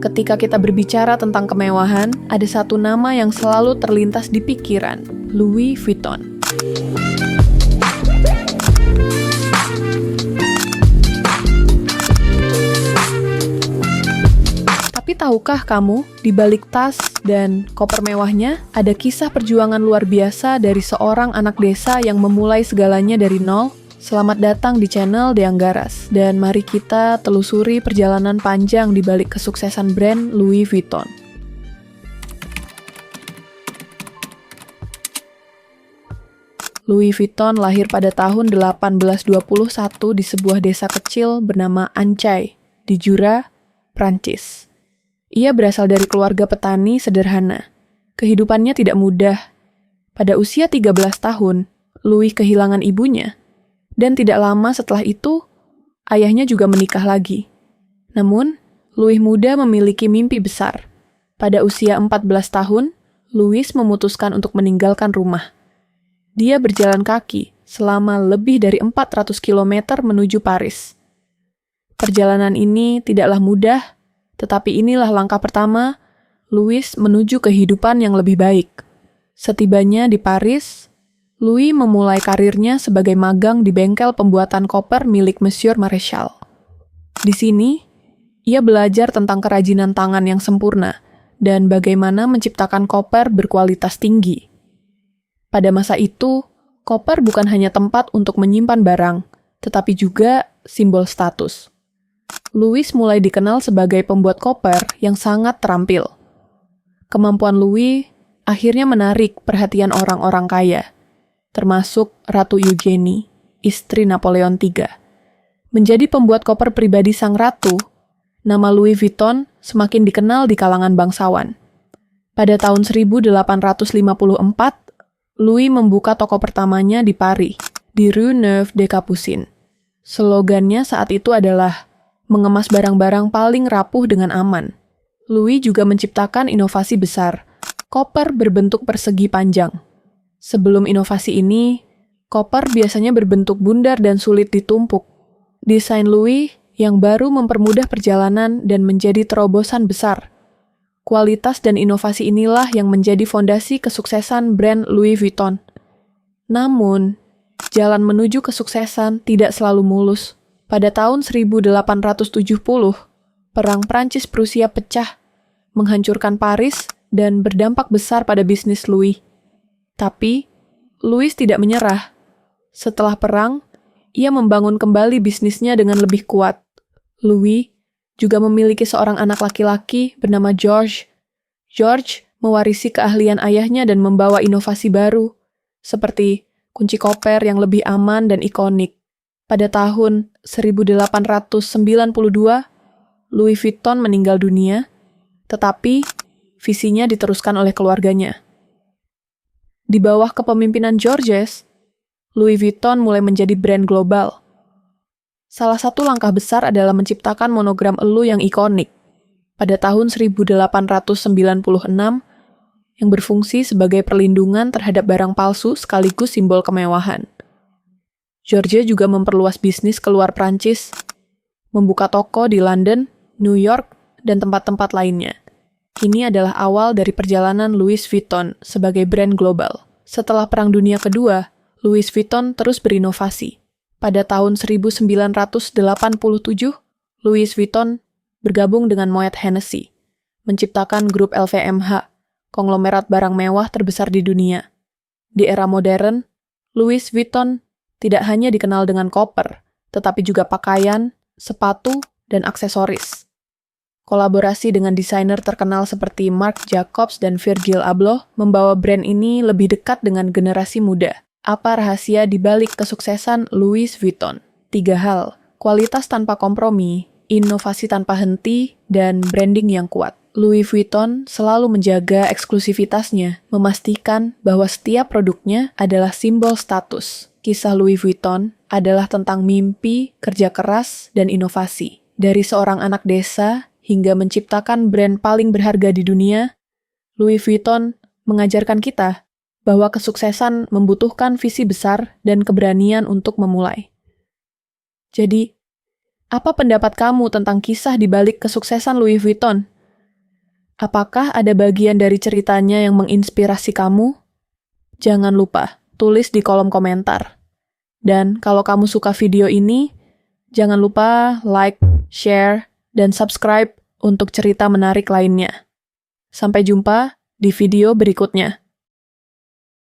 Ketika kita berbicara tentang kemewahan, ada satu nama yang selalu terlintas di pikiran, Louis Vuitton. Tapi tahukah kamu, di balik tas dan koper mewahnya, ada kisah perjuangan luar biasa dari seorang anak desa yang memulai segalanya dari nol? Selamat datang di channel The Anggaras, dan mari kita telusuri perjalanan panjang di balik kesuksesan brand Louis Vuitton. Louis Vuitton lahir pada tahun 1821 di sebuah desa kecil bernama Ancay, di Jura, Prancis. Ia berasal dari keluarga petani sederhana. Kehidupannya tidak mudah. Pada usia 13 tahun, Louis kehilangan ibunya. Dan tidak lama setelah itu, ayahnya juga menikah lagi. Namun, Louis muda memiliki mimpi besar. Pada usia 14 tahun, Louis memutuskan untuk meninggalkan rumah. Dia berjalan kaki selama lebih dari 400 km menuju Paris. Perjalanan ini tidaklah mudah, tetapi inilah langkah pertama Louis menuju kehidupan yang lebih baik. Setibanya di Paris, Louis memulai karirnya sebagai magang di bengkel pembuatan koper milik Monsieur Maréchal. Di sini, ia belajar tentang kerajinan tangan yang sempurna dan bagaimana menciptakan koper berkualitas tinggi. Pada masa itu, koper bukan hanya tempat untuk menyimpan barang, tetapi juga simbol status. Louis mulai dikenal sebagai pembuat koper yang sangat terampil. Kemampuan Louis akhirnya menarik perhatian orang-orang kaya, termasuk Ratu Eugenie, istri Napoleon III. Menjadi pembuat koper pribadi sang ratu, nama Louis Vuitton semakin dikenal di kalangan bangsawan. Pada tahun 1854, Louis membuka toko pertamanya di Paris, di Rue Neuve des Capucines. Slogannya saat itu adalah mengemas barang-barang paling rapuh dengan aman. Louis juga menciptakan inovasi besar, koper berbentuk persegi panjang. Sebelum inovasi ini, koper biasanya berbentuk bundar dan sulit ditumpuk. Desain Louis yang baru mempermudah perjalanan dan menjadi terobosan besar. Kualitas dan inovasi inilah yang menjadi fondasi kesuksesan brand Louis Vuitton. Namun, jalan menuju kesuksesan tidak selalu mulus. Pada tahun 1870, Perang Prancis-Prusia pecah, menghancurkan Paris dan berdampak besar pada bisnis Louis. Tapi, Louis tidak menyerah. Setelah perang, ia membangun kembali bisnisnya dengan lebih kuat. Louis juga memiliki seorang anak laki-laki bernama George. George mewarisi keahlian ayahnya dan membawa inovasi baru, seperti kunci koper yang lebih aman dan ikonik. Pada tahun 1892, Louis Vuitton meninggal dunia, tetapi visinya diteruskan oleh keluarganya. Di bawah kepemimpinan Georges, Louis Vuitton mulai menjadi brand global. Salah satu langkah besar adalah menciptakan monogram elu yang ikonik. Pada tahun 1896, yang berfungsi sebagai perlindungan terhadap barang palsu sekaligus simbol kemewahan. Georges juga memperluas bisnis keluar Prancis, membuka toko di London, New York, dan tempat-tempat lainnya. Ini adalah awal dari perjalanan Louis Vuitton sebagai brand global. Setelah Perang Dunia Kedua, Louis Vuitton terus berinovasi. Pada tahun 1987, Louis Vuitton bergabung dengan Moet Hennessy, menciptakan grup LVMH, konglomerat barang mewah terbesar di dunia. Di era modern, Louis Vuitton tidak hanya dikenal dengan koper, tetapi juga pakaian, sepatu, dan aksesoris. Kolaborasi dengan desainer terkenal seperti Marc Jacobs dan Virgil Abloh membawa brand ini lebih dekat dengan generasi muda. Apa rahasia di balik kesuksesan Louis Vuitton? 3 hal: kualitas tanpa kompromi, inovasi tanpa henti, dan branding yang kuat. Louis Vuitton selalu menjaga eksklusivitasnya, memastikan bahwa setiap produknya adalah simbol status. Kisah Louis Vuitton adalah tentang mimpi, kerja keras, dan inovasi. Dari seorang anak desa hingga menciptakan brand paling berharga di dunia, Louis Vuitton mengajarkan kita bahwa kesuksesan membutuhkan visi besar dan keberanian untuk memulai. Jadi, apa pendapat kamu tentang kisah di balik kesuksesan Louis Vuitton? Apakah ada bagian dari ceritanya yang menginspirasi kamu? Jangan lupa tulis di kolom komentar. Dan kalau kamu suka video ini, jangan lupa like, share, dan subscribe untuk cerita menarik lainnya. Sampai jumpa di video berikutnya.